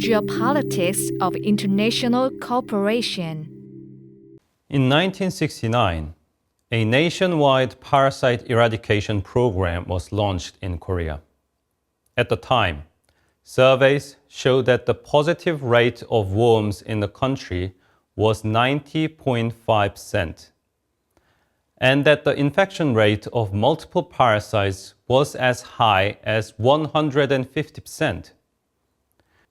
geopolitics of international cooperation. In 1969, a nationwide parasite eradication program was launched in Korea. At the time, surveys showed that the positive rate of worms in the country was 90.5%, and that the infection rate of multiple parasites was as high as 150%.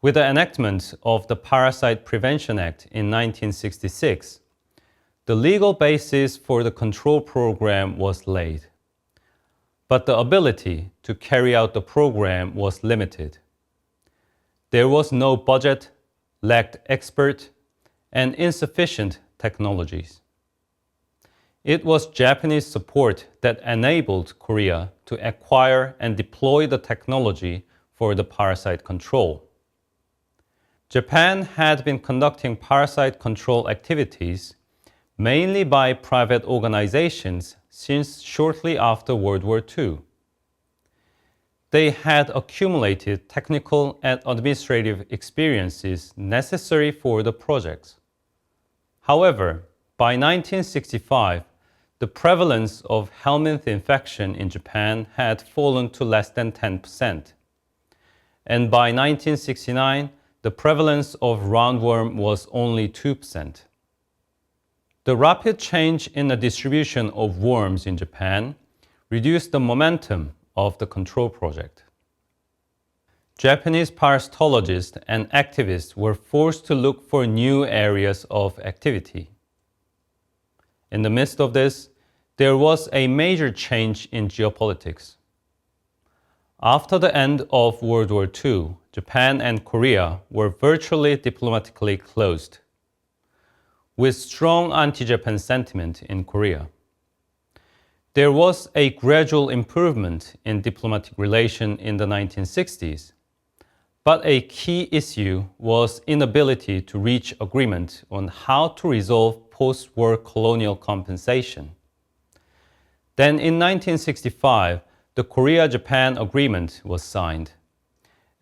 With the enactment of the Parasite Prevention Act in 1966, the legal basis for the control program was laid. But the ability to carry out the program was limited. There was no budget, lacked expert, and insufficient technologies. It was Japanese support that enabled Korea to acquire and deploy the technology for the parasite control. Japan had been conducting parasite control activities mainly by private organizations since shortly after World War II. They had accumulated technical and administrative experiences necessary for the projects. However, by 1965, the prevalence of helminth infection in Japan had fallen to less than 10%. And by 1969, the prevalence of roundworm was only 2%. The rapid change in the distribution of worms in Japan reduced the momentum of the control project. Japanese parasitologists and activists were forced to look for new areas of activity. In the midst of this, there was a major change in geopolitics. After the end of World War II, Japan and Korea were virtually diplomatically closed, with strong anti-Japan sentiment in Korea. There was a gradual improvement in diplomatic relations in the 1960s, but a key issue was inability to reach agreement on how to resolve post-war colonial compensation. Then in 1965, the Korea-Japan Agreement was signed,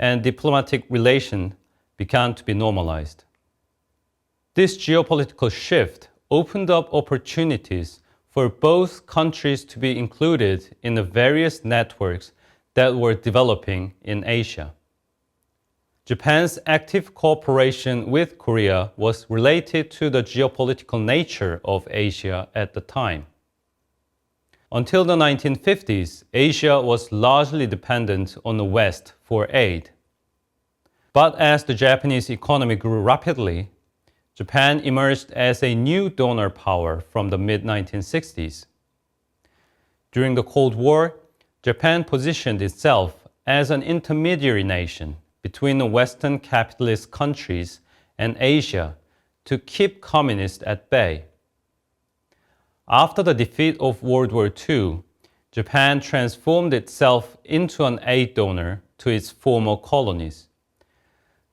and diplomatic relations began to be normalized. This geopolitical shift opened up opportunities for both countries to be included in the various networks that were developing in Asia. Japan's active cooperation with Korea was related to the geopolitical nature of Asia at the time. Until the 1950s, Asia was largely dependent on the West for aid. But as the Japanese economy grew rapidly, Japan emerged as a new donor power from the mid-1960s. During the Cold War, Japan positioned itself as an intermediary nation between the Western capitalist countries and Asia to keep communists at bay. After the defeat of World War II, Japan transformed itself into an aid donor to its former colonies,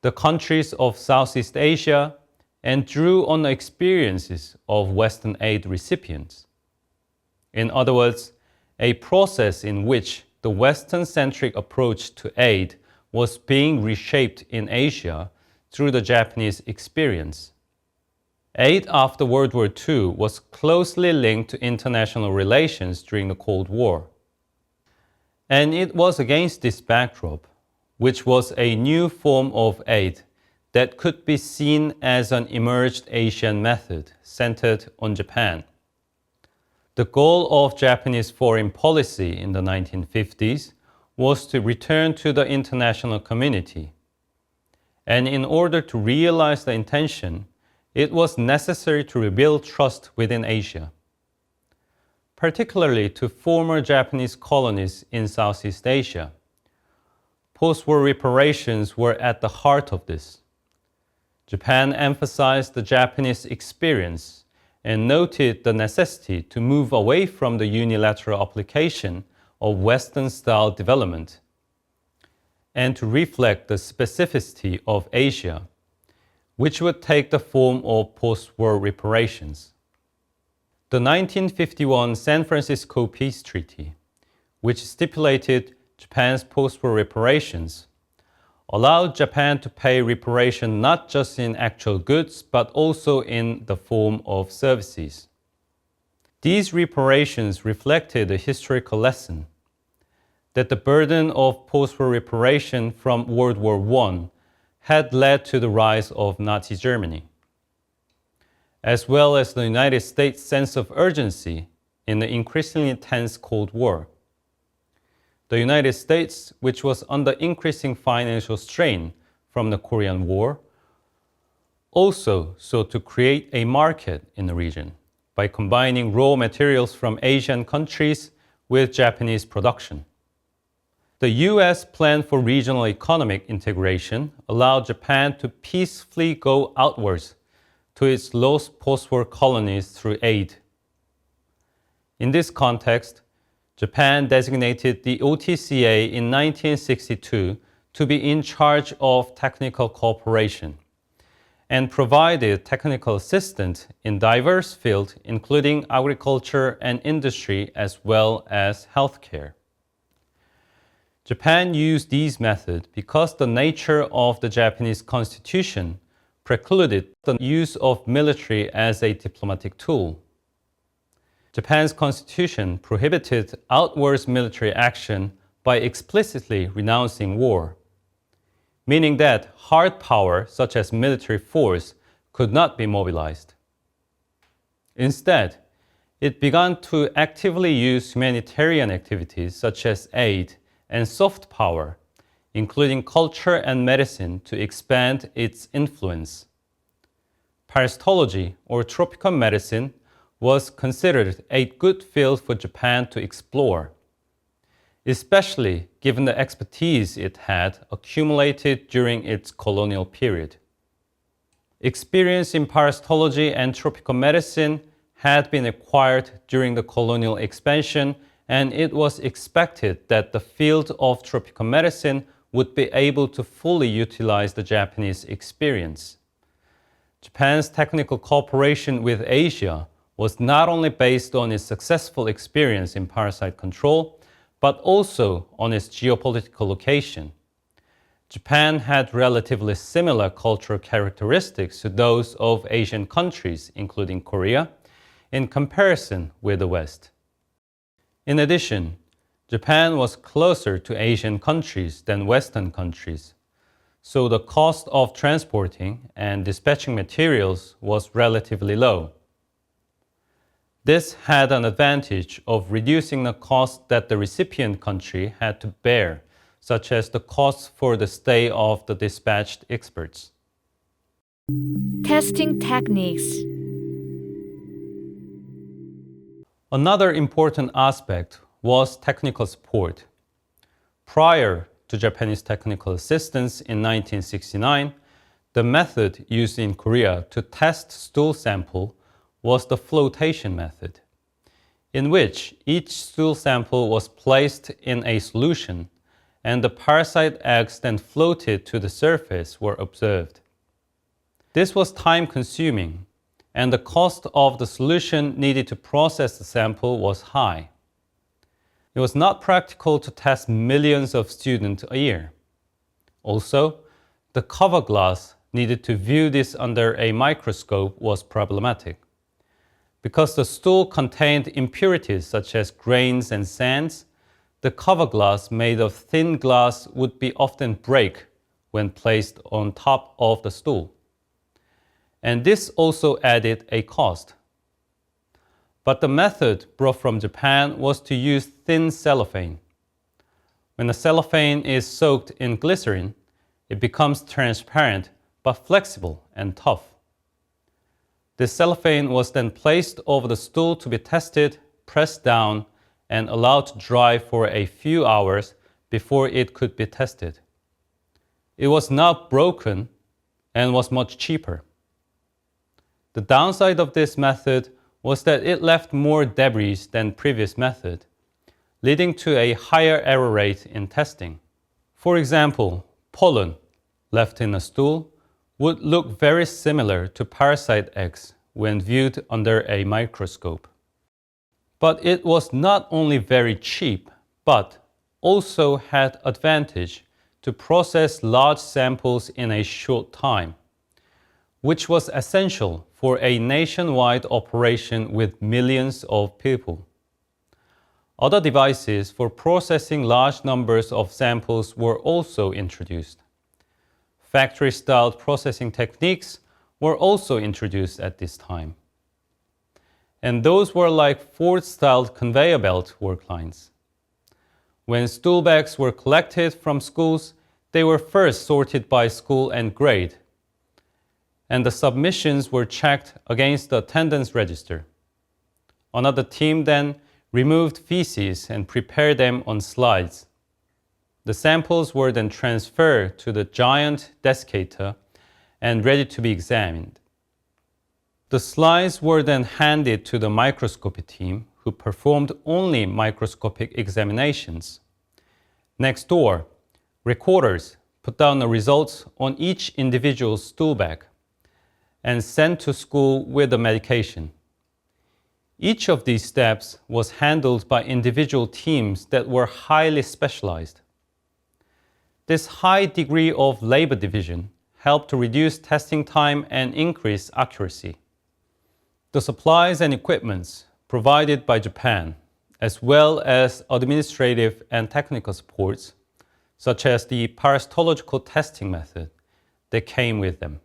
the countries of Southeast Asia, and drew on the experiences of Western aid recipients. In other words, a process in which the Western-centric approach to aid was being reshaped in Asia through the Japanese experience. Aid after World War II was closely linked to international relations during the Cold War. And it was against this backdrop, which was a new form of aid that could be seen as an emerged Asian method centered on Japan. The goal of Japanese foreign policy in the 1950s was to return to the international community. And in order to realize the intention, it was necessary to rebuild trust within Asia, particularly to former Japanese colonies in Southeast Asia. Post-war reparations were at the heart of this. Japan emphasized the Japanese experience and noted the necessity to move away from the unilateral application of Western-style development and to reflect the specificity of Asia, which would take the form of post-war reparations. The 1951 San Francisco Peace Treaty, which stipulated Japan's post-war reparations, allowed Japan to pay reparation not just in actual goods, but also in the form of services. These reparations reflected a historical lesson that the burden of post-war reparation from World War I had led to the rise of Nazi Germany, as well as the United States' sense of urgency in the increasingly tense Cold War. The United States, which was under increasing financial strain from the Korean War, also sought to create a market in the region by combining raw materials from Asian countries with Japanese production. The US plan for regional economic integration allowed Japan to peacefully go outwards to its lost post-war colonies through aid. In this context, Japan designated the OTCA in 1962 to be in charge of technical cooperation and provided technical assistance in diverse fields, including agriculture and industry, as well as healthcare. Japan used these methods because the nature of the Japanese constitution precluded the use of military as a diplomatic tool. Japan's constitution prohibited outwards military action by explicitly renouncing war, meaning that hard power, such as military force, could not be mobilized. Instead, it began to actively use humanitarian activities such as aid and soft power, including culture and medicine, to expand its influence. Parasitology, or tropical medicine, was considered a good field for Japan to explore, especially given the expertise it had accumulated during its colonial period. Experience in parasitology and tropical medicine had been acquired during the colonial expansion, and it was expected that the field of tropical medicine would be able to fully utilize the Japanese experience. Japan's technical cooperation with Asia was not only based on its successful experience in parasite control, but also on its geopolitical location. Japan had relatively similar cultural characteristics to those of Asian countries, including Korea, in comparison with the West. In addition, Japan was closer to Asian countries than Western countries, so the cost of transporting and dispatching materials was relatively low. This had an advantage of reducing the cost that the recipient country had to bear, such as the costs for the stay of the dispatched experts. Testing techniques. Another important aspect was technical support. Prior to Japanese technical assistance in 1969, the method used in Korea to test stool sample was the flotation method, in which each stool sample was placed in a solution and the parasite eggs then floated to the surface were observed. This was time-consuming, and the cost of the solution needed to process the sample was high. It was not practical to test millions of students a year. Also, the cover glass needed to view this under a microscope was problematic. Because the stool contained impurities such as grains and sands, the cover glass made of thin glass would be often break when placed on top of the stool. And this also added a cost. But the method brought from Japan was to use thin cellophane. When the cellophane is soaked in glycerin, it becomes transparent but flexible and tough. This cellophane was then placed over the stool to be tested, pressed down, and allowed to dry for a few hours before it could be tested. It was not broken and was much cheaper. The downside of this method was that it left more debris than previous method, leading to a higher error rate in testing. For example, pollen left in a stool would look very similar to parasite eggs when viewed under a microscope. But it was not only very cheap, but also had advantage to process large samples in a short time, which was essential for a nationwide operation with millions of people. Other devices for processing large numbers of samples were also introduced. Factory-style processing techniques were also introduced at this time. And those were like Ford-style conveyor belt work lines. When stool bags were collected from schools, they were first sorted by school and grade, and the submissions were checked against the attendance register. Another team then removed feces and prepared them on slides. The samples were then transferred to the giant desiccator and ready to be examined. The slides were then handed to the microscopy team, who performed only microscopic examinations. Next door, recorders put down the results on each individual stool bag and sent to school with the medication. Each of these steps was handled by individual teams that were highly specialized. This high degree of labor division helped to reduce testing time and increase accuracy. The supplies and equipments provided by Japan, as well as administrative and technical supports, such as the parasitological testing method that came with them,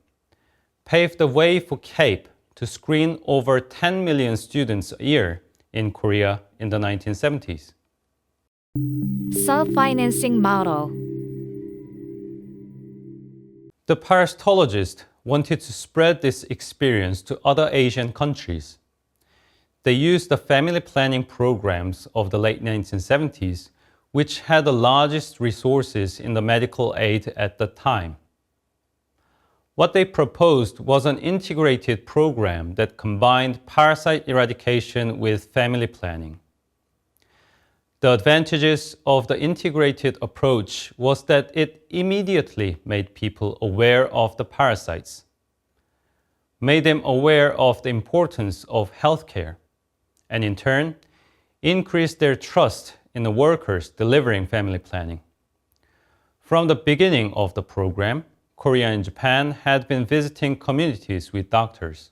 paved the way for CAPE to screen over 10 million students a year in Korea in the 1970s. Self-financing model. The parasitologist wanted to spread this experience to other Asian countries. They used the family planning programs of the late 1970s, which had the largest resources in the medical aid at the time. What they proposed was an integrated program that combined parasite eradication with family planning. The advantages of the integrated approach was that it immediately made people aware of the parasites, made them aware of the importance of healthcare, and in turn, increased their trust in the workers delivering family planning. From the beginning of the program, Korea and Japan had been visiting communities with doctors,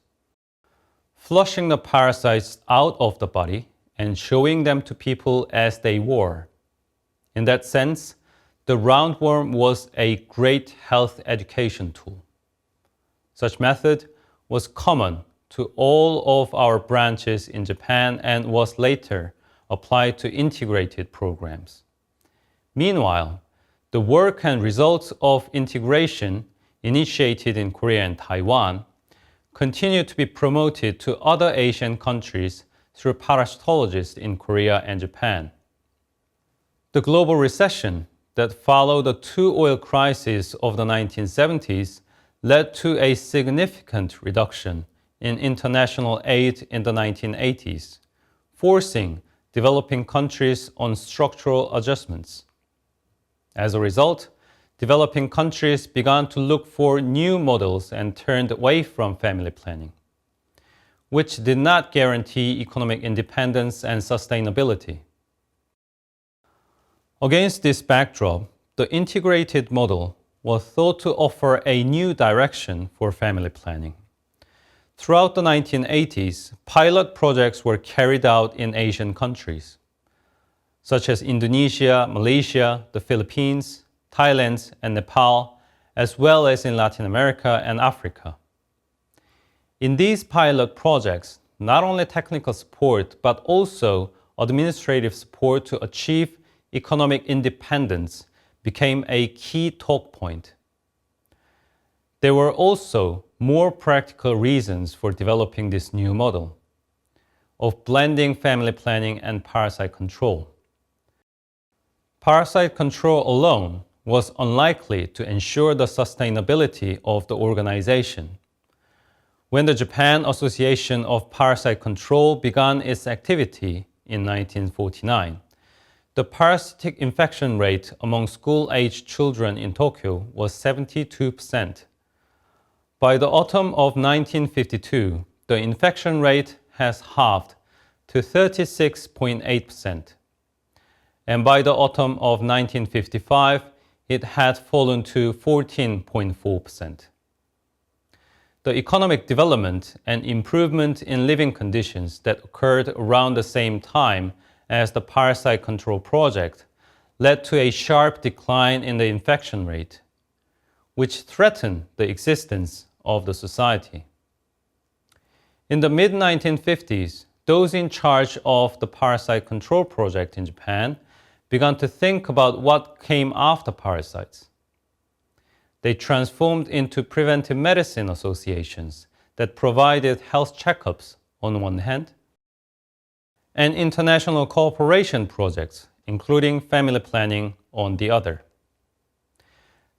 flushing the parasites out of the body and showing them to people as they were. In that sense, the roundworm was a great health education tool. Such method was common to all of our branches in Japan and was later applied to integrated programs. Meanwhile, the work and results of integration initiated in Korea and Taiwan continue to be promoted to other Asian countries through parasitologists in Korea and Japan. The global recession that followed the two oil crises of the 1970s led to a significant reduction in international aid in the 1980s, forcing developing countries on structural adjustments. As a result, developing countries began to look for new models and turned away from family planning, which did not guarantee economic independence and sustainability. Against this backdrop, the integrated model was thought to offer a new direction for family planning. Throughout the 1980s, pilot projects were carried out in Asian countries, such as Indonesia, Malaysia, the Philippines, Thailand, and Nepal, as well as in Latin America and Africa. In these pilot projects, not only technical support, but also administrative support to achieve economic independence became a key talk point. There were also more practical reasons for developing this new model of blending family planning and parasite control. Parasite control alone was unlikely to ensure the sustainability of the organization. When the Japan Association of Parasite Control began its activity in 1949, the parasitic infection rate among school-aged children in Tokyo was 72%. By the autumn of 1952, the infection rate has halved to 36.8%. And by the autumn of 1955, it had fallen to 14.4%. The economic development and improvement in living conditions that occurred around the same time as the parasite control project led to a sharp decline in the infection rate, which threatened the existence of the society. In the mid-1950s, those in charge of the parasite control project in Japan began to think about what came after parasites. They transformed into preventive medicine associations that provided health checkups on one hand, and international cooperation projects, including family planning, on the other.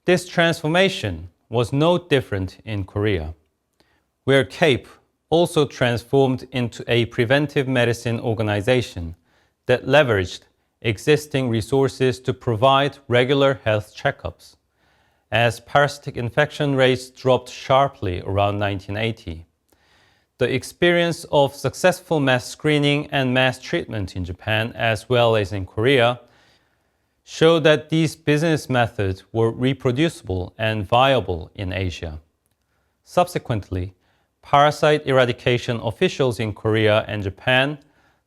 This transformation was no different in Korea, where CAPE also transformed into a preventive medicine organization that leveraged existing resources to provide regular health checkups. As parasitic infection rates dropped sharply around 1980, the experience of successful mass screening and mass treatment in Japan, as well as in Korea, showed that these business methods were reproducible and viable in Asia. Subsequently, parasite eradication officials in Korea and Japan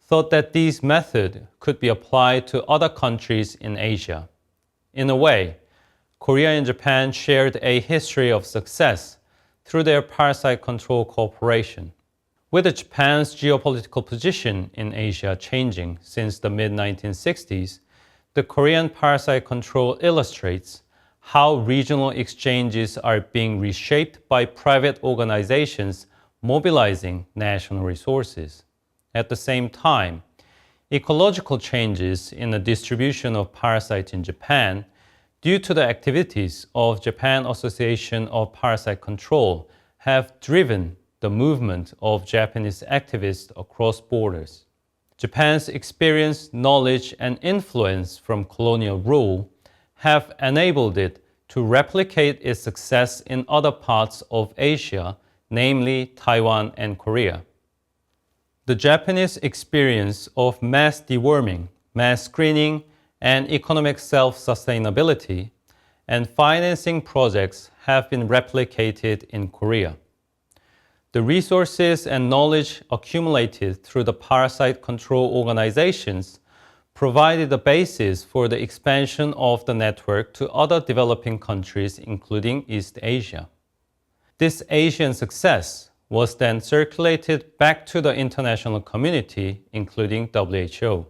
thought that these methods could be applied to other countries in Asia. In a way, Korea and Japan shared a history of success through their parasite control cooperation. With Japan's geopolitical position in Asia changing since the mid-1960s, the Korean parasite control illustrates how regional exchanges are being reshaped by private organizations mobilizing national resources. At the same time, ecological changes in the distribution of parasites in Japan due to the activities of Japan Association of Parasite Control have driven the movement of Japanese activists across borders. Japan's experience, knowledge, and influence from colonial rule have enabled it to replicate its success in other parts of Asia, namely Taiwan and Korea. The Japanese experience of mass deworming, mass screening, and economic self-sustainability and financing projects have been replicated in Korea. The resources and knowledge accumulated through the parasite control organizations provided the basis for the expansion of the network to other developing countries, including East Asia. This Asian success was then circulated back to the international community, including WHO.